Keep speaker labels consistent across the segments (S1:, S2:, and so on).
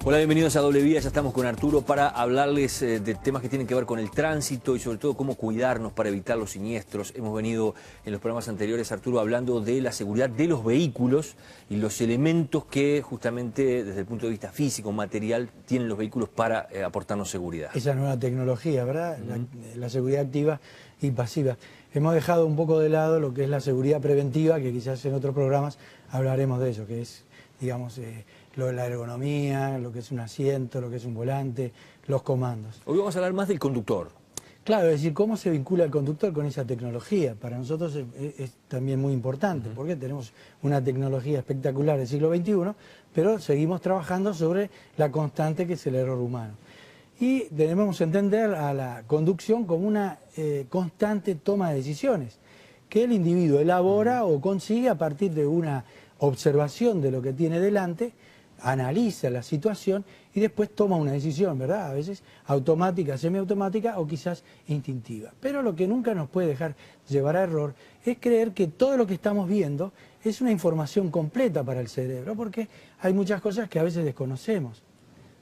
S1: Hola, bienvenidos a Doble Vía. Ya estamos con Arturo para hablarles de temas que tienen que ver con el tránsito y sobre todo cómo cuidarnos para evitar los siniestros. Hemos venido en los programas anteriores, Arturo, hablando de la seguridad de los vehículos y los elementos que justamente desde el punto de vista físico, material, tienen los vehículos para aportarnos seguridad.
S2: Esa nueva tecnología, ¿verdad? La seguridad activa y pasiva. Hemos dejado un poco de lado lo que es la seguridad preventiva, que quizás en otros programas hablaremos de eso, que es, digamos, la ergonomía, lo que es un asiento, lo que es un volante, los comandos.
S1: Hoy vamos a hablar más del conductor.
S2: Claro, es decir, cómo se vincula el conductor con esa tecnología. Para nosotros es también muy importante, porque tenemos una tecnología espectacular del siglo XXI, pero seguimos trabajando sobre la constante que es el error humano. Y debemos entender a la conducción como una constante toma de decisiones, que el individuo elabora o consigue a partir de una observación de lo que tiene delante, analiza la situación y después toma una decisión, ¿verdad? A veces automática, semiautomática o quizás instintiva. Pero lo que nunca nos puede dejar llevar a error es creer que todo lo que estamos viendo es una información completa para el cerebro, porque hay muchas cosas que a veces desconocemos.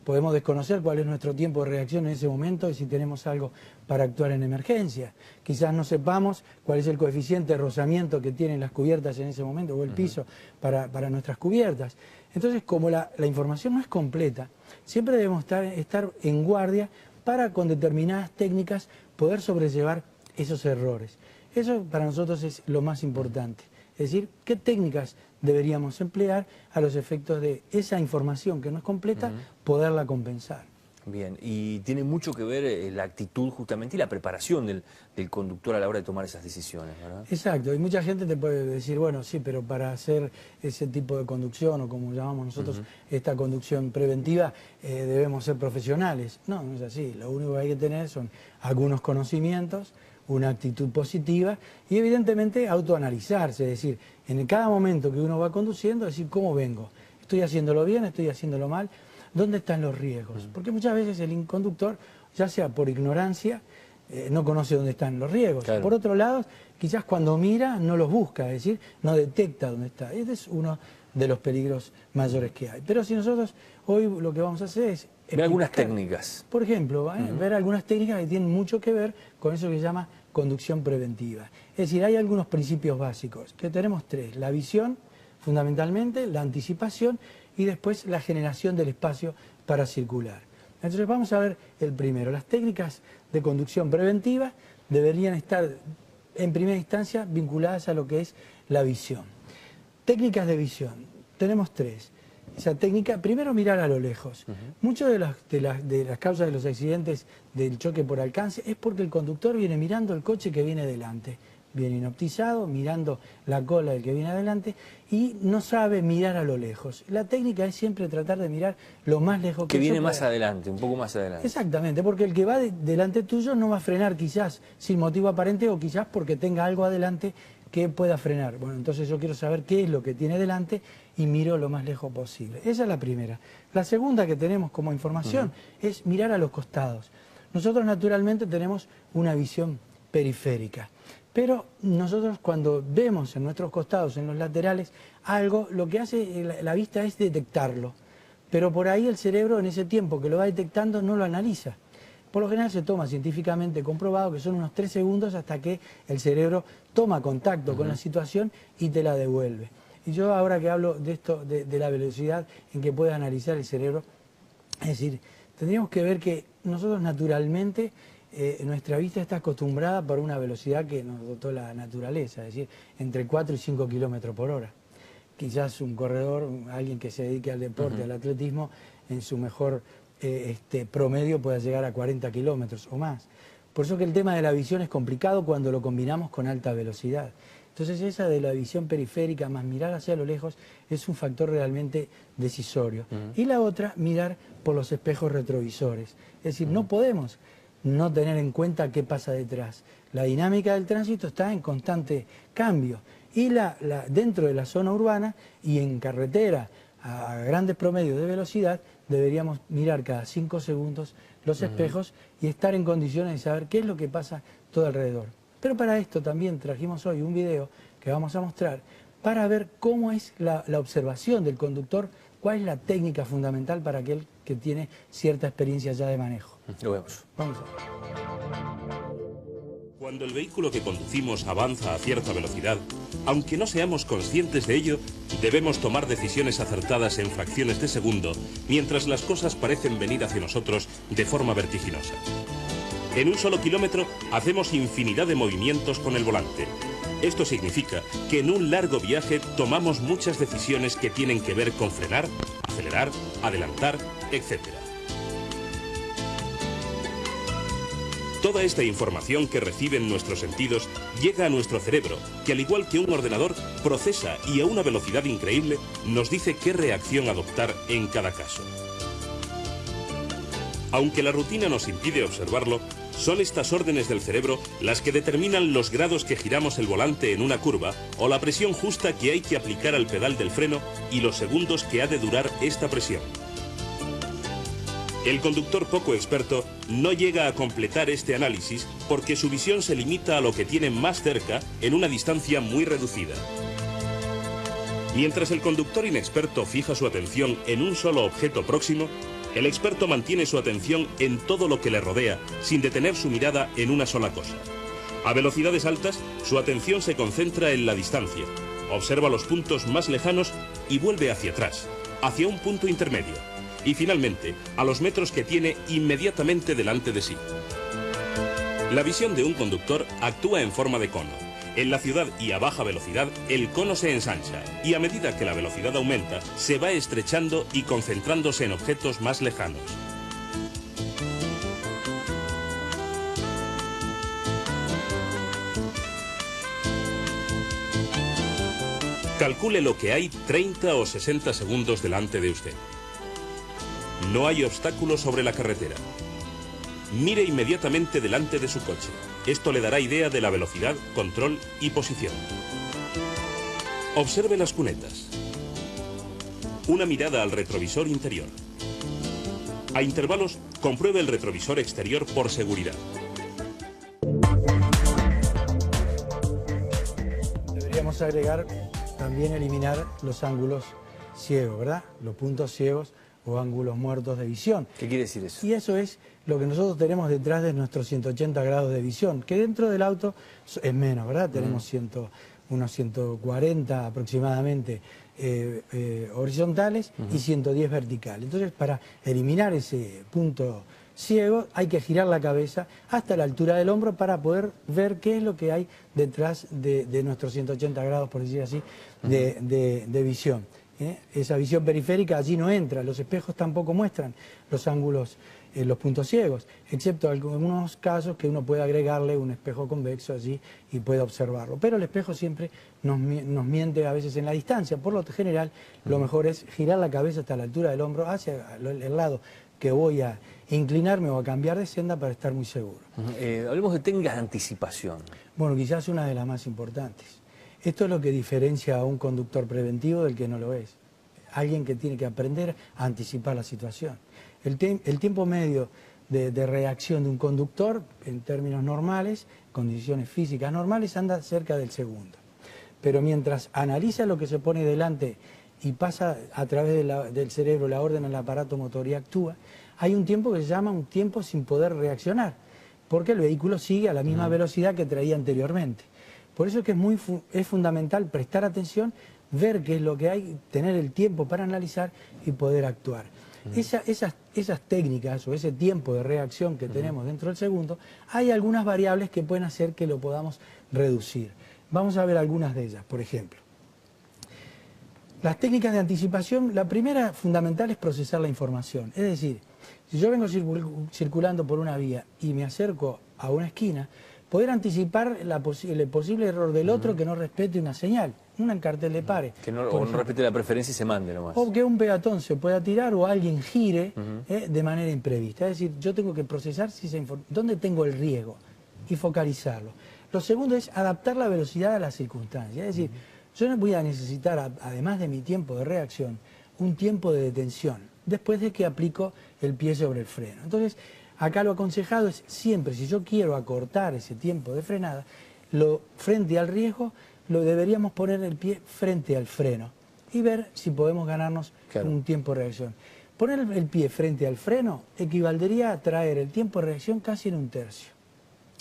S2: Podemos desconocer cuál es nuestro tiempo de reacción en ese momento y si tenemos algo para actuar en emergencia. Quizás no sepamos cuál es el coeficiente de rozamiento que tienen las cubiertas en ese momento o el piso para nuestras cubiertas. Entonces, como la información no es completa, siempre debemos estar en guardia para con determinadas técnicas poder sobrellevar esos errores. Eso para nosotros es lo más importante. Es decir, qué técnicas deberíamos emplear a los efectos de esa información que no es completa, poderla compensar.
S1: Bien, y tiene mucho que ver la actitud justamente y la preparación del conductor a la hora de tomar esas decisiones, ¿verdad?
S2: Exacto, y mucha gente te puede decir, bueno, sí, pero para hacer ese tipo de conducción, o como llamamos nosotros, esta conducción preventiva, debemos ser profesionales. No, no es así, lo único que hay que tener son algunos conocimientos, una actitud positiva y evidentemente autoanalizarse, es decir, en cada momento que uno va conduciendo, decir cómo vengo, estoy haciéndolo bien, estoy haciéndolo mal, dónde están los riesgos, porque muchas veces el conductor, ya sea por ignorancia, no conoce dónde están los riesgos. Claro. Por otro lado, quizás cuando mira no los busca, es decir, no detecta dónde está. Este es uno de los peligros mayores que hay. Pero si nosotros hoy lo que vamos a hacer es
S1: ver algunas técnicas.
S2: Por ejemplo, ver algunas técnicas que tienen mucho que ver con eso que se llama conducción preventiva. Es decir, hay algunos principios básicos, que tenemos tres: la visión, fundamentalmente, la anticipación y después la generación del espacio para circular. Entonces vamos a ver el primero. Las técnicas de conducción preventiva deberían estar en primera instancia vinculadas a lo que es la visión. Técnicas de visión, tenemos tres. Esa técnica, primero mirar a lo lejos. Muchas de las causas de los accidentes del choque por alcance es porque el conductor viene mirando el coche que viene delante. Viene inoptizado, mirando la cola del que viene adelante y no sabe mirar a lo lejos. La técnica es siempre tratar de mirar lo más lejos que
S1: viene más adelante, un poco más adelante.
S2: Exactamente, porque el que va delante tuyo no va a frenar quizás sin motivo aparente o quizás porque tenga algo adelante que pueda frenar. Bueno, entonces yo quiero saber qué es lo que tiene delante y miro lo más lejos posible. Esa es la primera. La segunda que tenemos como información es mirar a los costados. Nosotros naturalmente tenemos una visión periférica. Pero nosotros cuando vemos en nuestros costados, en los laterales, algo, lo que hace la vista es detectarlo. Pero por ahí el cerebro en ese tiempo que lo va detectando no lo analiza. Por lo general se toma científicamente comprobado que son unos 3 segundos hasta que el cerebro toma contacto con la situación y te la devuelve. Y yo ahora que hablo de esto, de la velocidad en que puede analizar el cerebro, es decir, tendríamos que ver que nosotros naturalmente nuestra vista está acostumbrada por una velocidad que nos dotó la naturaleza, es decir, entre 4 y 5 kilómetros por hora. Quizás un corredor, alguien que se dedique al deporte, al atletismo, en su mejor promedio pueda llegar a 40 kilómetros o más. Por eso que el tema de la visión es complicado cuando lo combinamos con alta velocidad. Entonces esa de la visión periférica más mirar hacia lo lejos es un factor realmente decisorio. Y la otra, mirar por los espejos retrovisores. Es decir, no podemos no tener en cuenta qué pasa detrás. La dinámica del tránsito está en constante cambio y dentro de la zona urbana y en carretera a grandes promedios de velocidad deberíamos mirar cada 5 segundos los espejos y estar en condiciones de saber qué es lo que pasa todo alrededor. Pero para esto también trajimos hoy un video que vamos a mostrar para ver cómo es la observación del conductor, cuál es la técnica fundamental para aquel que tiene cierta experiencia ya de manejo.
S1: Lo vemos.
S2: Vamos a ver.
S3: Cuando el vehículo que conducimos avanza a cierta velocidad, aunque no seamos conscientes de ello, debemos tomar decisiones acertadas en fracciones de segundo, mientras las cosas parecen venir hacia nosotros de forma vertiginosa. En un solo kilómetro hacemos infinidad de movimientos con el volante. Esto significa que en un largo viaje tomamos muchas decisiones que tienen que ver con frenar, acelerar, adelantar, etc. Toda esta información que reciben nuestros sentidos llega a nuestro cerebro, que al igual que un ordenador, procesa y a una velocidad increíble nos dice qué reacción adoptar en cada caso. Aunque la rutina nos impide observarlo, son estas órdenes del cerebro las que determinan los grados que giramos el volante en una curva o la presión justa que hay que aplicar al pedal del freno y los segundos que ha de durar esta presión. El conductor poco experto no llega a completar este análisis porque su visión se limita a lo que tiene más cerca en una distancia muy reducida. Mientras el conductor inexperto fija su atención en un solo objeto próximo, el experto mantiene su atención en todo lo que le rodea, sin detener su mirada en una sola cosa. A velocidades altas, su atención se concentra en la distancia, observa los puntos más lejanos y vuelve hacia atrás, hacia un punto intermedio, y finalmente a los metros que tiene inmediatamente delante de sí. La visión de un conductor actúa en forma de cono. En la ciudad y a baja velocidad, el cono se ensancha y a medida que la velocidad aumenta, se va estrechando y concentrándose en objetos más lejanos. Calcule lo que hay 30 o 60 segundos delante de usted. No hay obstáculos sobre la carretera. Mire inmediatamente delante de su coche. Esto le dará idea de la velocidad, control y posición. Observe las cunetas. Una mirada al retrovisor interior. A intervalos, compruebe el retrovisor exterior por seguridad.
S2: Deberíamos agregar, también eliminar los ángulos ciegos, ¿verdad? Los puntos ciegos o ángulos muertos de visión.
S1: ¿Qué quiere decir eso?
S2: Y eso es lo que nosotros tenemos detrás de nuestros 180 grados de visión, que dentro del auto es menos, ¿verdad? Tenemos unos 140 aproximadamente horizontales y 110 verticales. Entonces, para eliminar ese punto ciego, hay que girar la cabeza hasta la altura del hombro para poder ver qué es lo que hay detrás de nuestros 180 grados, por decir así, de visión. Esa visión periférica allí no entra, los espejos tampoco muestran los ángulos, los puntos ciegos, excepto algunos casos que uno puede agregarle un espejo convexo allí y puede observarlo. Pero el espejo siempre nos miente a veces en la distancia. Por lo general, lo mejor es girar la cabeza hasta la altura del hombro, hacia el lado que voy a inclinarme o a cambiar de senda para estar muy seguro.
S1: Hablemos de técnicas de anticipación.
S2: Bueno, quizás una de las más importantes. Esto es lo que diferencia a un conductor preventivo del que no lo es. Alguien que tiene que aprender a anticipar la situación. El tiempo medio de reacción de un conductor, en términos normales, condiciones físicas normales, anda cerca del segundo. Pero mientras analiza lo que se pone delante y pasa a través del cerebro la orden al aparato motor y actúa, hay un tiempo que se llama un tiempo sin poder reaccionar, porque el vehículo sigue a la misma velocidad que traía anteriormente. Por eso es que es fundamental prestar atención, ver qué es lo que hay, tener el tiempo para analizar y poder actuar. Esas técnicas o ese tiempo de reacción que tenemos dentro del segundo, hay algunas variables que pueden hacer que lo podamos reducir. Vamos a ver algunas de ellas, por ejemplo. Las técnicas de anticipación, la primera fundamental es procesar la información. Es decir, si yo vengo circulando por una vía y me acerco a una esquina, poder anticipar el posible error del otro que no respete una señal, un cartel de pare.
S1: Que no respete la preferencia y se mande nomás.
S2: O que un peatón se pueda tirar o alguien gire de manera imprevista. Es decir, yo tengo que procesar dónde tengo el riesgo y focalizarlo. Lo segundo es adaptar la velocidad a las circunstancias. Es decir, yo no voy a necesitar, además de mi tiempo de reacción, un tiempo de detención, después de que aplico el pie sobre el freno. Entonces, acá lo aconsejado es siempre, si yo quiero acortar ese tiempo de frenada, frente al riesgo, lo deberíamos poner el pie frente al freno y ver si podemos ganarnos un tiempo de reacción. Poner el pie frente al freno equivaldría a traer el tiempo de reacción casi en un tercio.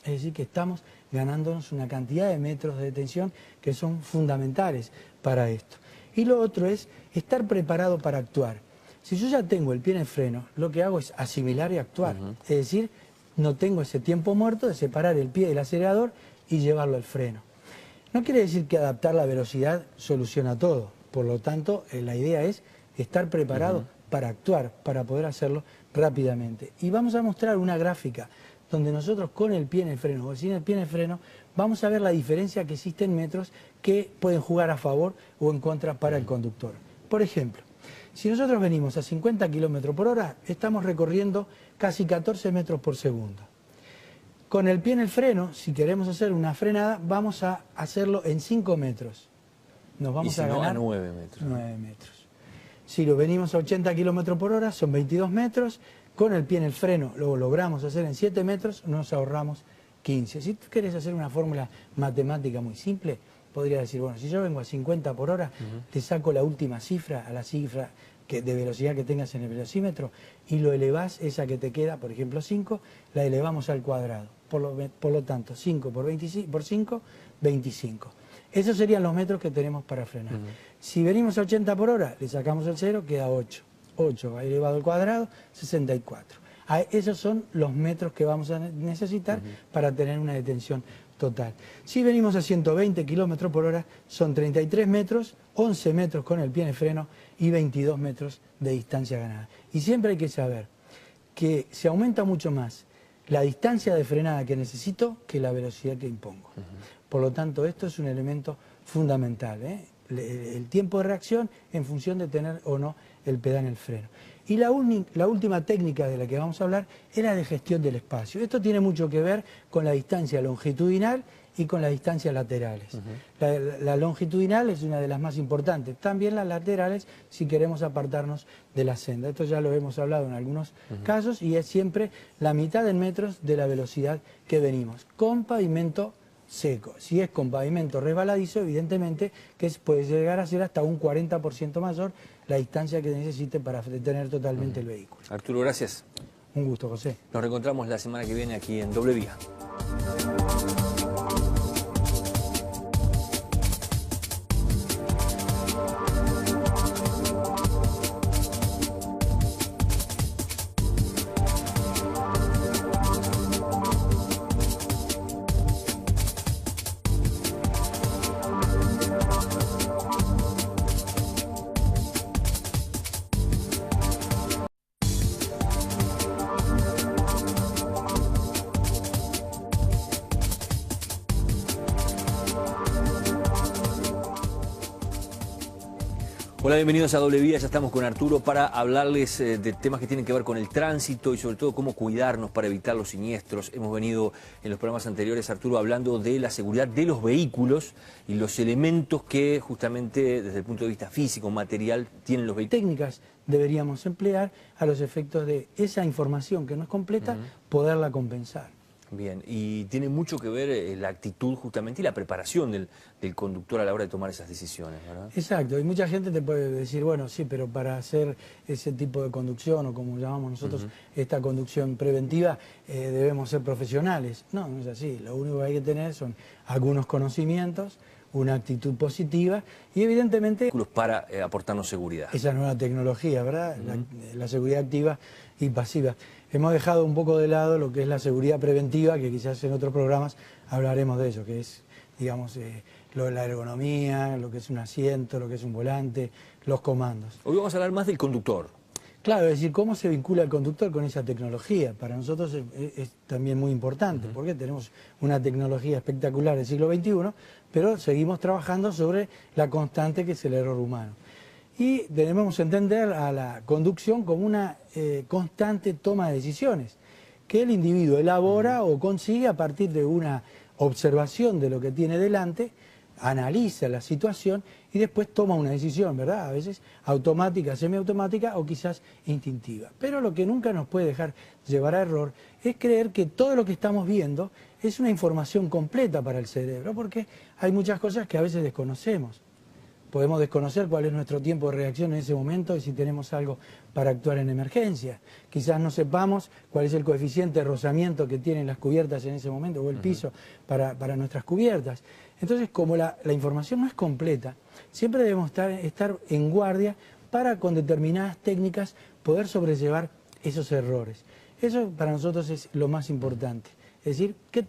S2: Es decir, que estamos ganándonos una cantidad de metros de detención que son fundamentales para esto. Y lo otro es estar preparado para actuar. Si yo ya tengo el pie en el freno, lo que hago es asimilar y actuar. Es decir, no tengo ese tiempo muerto de separar el pie del acelerador y llevarlo al freno. No quiere decir que adaptar la velocidad soluciona todo. Por lo tanto, la idea es estar preparado para actuar, para poder hacerlo rápidamente. Y vamos a mostrar una gráfica donde nosotros con el pie en el freno o sin el pie en el freno vamos a ver la diferencia que existe en metros que pueden jugar a favor o en contra para el conductor. Por ejemplo, si nosotros venimos a 50 km por hora, estamos recorriendo casi 14 metros por segundo. Con el pie en el freno, si queremos hacer una frenada, vamos a hacerlo en 5 metros. Nos vamos a ganar
S1: 9 metros.
S2: 9 metros. Si lo venimos a 80 km por hora, son 22 metros. Con el pie en el freno lo logramos hacer en 7 metros, nos ahorramos 15. Si tú quieres hacer una fórmula matemática muy simple, podría decir, bueno, si yo vengo a 50 por hora, te saco la última cifra, a la cifra de velocidad que tengas en el velocímetro, y lo elevás, esa que te queda, por ejemplo 5, la elevamos al cuadrado. Por lo tanto, 5 por 5, 25. Esos serían los metros que tenemos para frenar. Si venimos a 80 por hora, le sacamos el 0, queda 8. 8 elevado al cuadrado, 64. Esos son los metros que vamos a necesitar para tener una detención total. Si venimos a 120 km por hora, son 33 metros, 11 metros con el pie en el freno y 22 metros de distancia ganada. Y siempre hay que saber que se aumenta mucho más la distancia de frenada que necesito que la velocidad que impongo. Por lo tanto, esto es un elemento fundamental, el tiempo de reacción en función de tener o no el pedal en el freno. Y la última técnica de la que vamos a hablar es la de gestión del espacio. Esto tiene mucho que ver con la distancia longitudinal y con las distancias laterales. La longitudinal es una de las más importantes, también las laterales si queremos apartarnos de la senda. Esto ya lo hemos hablado en algunos casos y es siempre la mitad en metros de la velocidad que venimos, con pavimento seco. Si es con pavimento resbaladizo, evidentemente que puede llegar a ser hasta un 40% mayor la distancia que necesite para detener totalmente el vehículo.
S1: Arturo, gracias.
S2: Un gusto, José.
S1: Nos reencontramos la semana que viene aquí en Doble Vía. Hola, bienvenidos a Doble Vía. Ya estamos con Arturo para hablarles de temas que tienen que ver con el tránsito y sobre todo cómo cuidarnos para evitar los siniestros. Hemos venido en los programas anteriores, Arturo, hablando de la seguridad de los vehículos y los elementos que justamente desde el punto de vista físico, material, tienen los vehículos.
S2: Técnicas deberíamos emplear a los efectos de esa información que no es completa, poderla compensar.
S1: Bien, y tiene mucho que ver la actitud justamente y la preparación del conductor a la hora de tomar esas decisiones, ¿verdad?
S2: Exacto, y mucha gente te puede decir, bueno, sí, pero para hacer ese tipo de conducción, o como llamamos nosotros, esta conducción preventiva, debemos ser profesionales. No, no es así, lo único que hay que tener son algunos conocimientos, una actitud positiva y evidentemente
S1: para aportarnos seguridad.
S2: Esa nueva tecnología, ¿verdad? La seguridad activa y pasiva. Hemos dejado un poco de lado lo que es la seguridad preventiva, que quizás en otros programas hablaremos de eso, que es, digamos, lo de la ergonomía, lo que es un asiento, lo que es un volante, los comandos.
S1: Hoy vamos a hablar más del conductor.
S2: Claro, es decir, cómo se vincula el conductor con esa tecnología. Para nosotros es también muy importante, porque tenemos una tecnología espectacular del siglo XXI, pero seguimos trabajando sobre la constante que es el error humano. Y debemos entender a la conducción como una constante toma de decisiones, que el individuo elabora o consigue a partir de una observación de lo que tiene delante, analiza la situación y después toma una decisión, ¿verdad? A veces automática, semiautomática o quizás instintiva. Pero lo que nunca nos puede dejar llevar a error es creer que todo lo que estamos viendo es una información completa para el cerebro, porque hay muchas cosas que a veces desconocemos. podemos desconocer cuál es nuestro tiempo de reacción en ese momento y si tenemos algo para actuar en emergencia. Quizás no sepamos cuál es el coeficiente de rozamiento que tienen las cubiertas en ese momento o el piso para nuestras cubiertas. Entonces, como la información no es completa, siempre debemos estar en guardia para con determinadas técnicas poder sobrellevar esos errores. Eso para nosotros es lo más importante. Es decir, ¿qué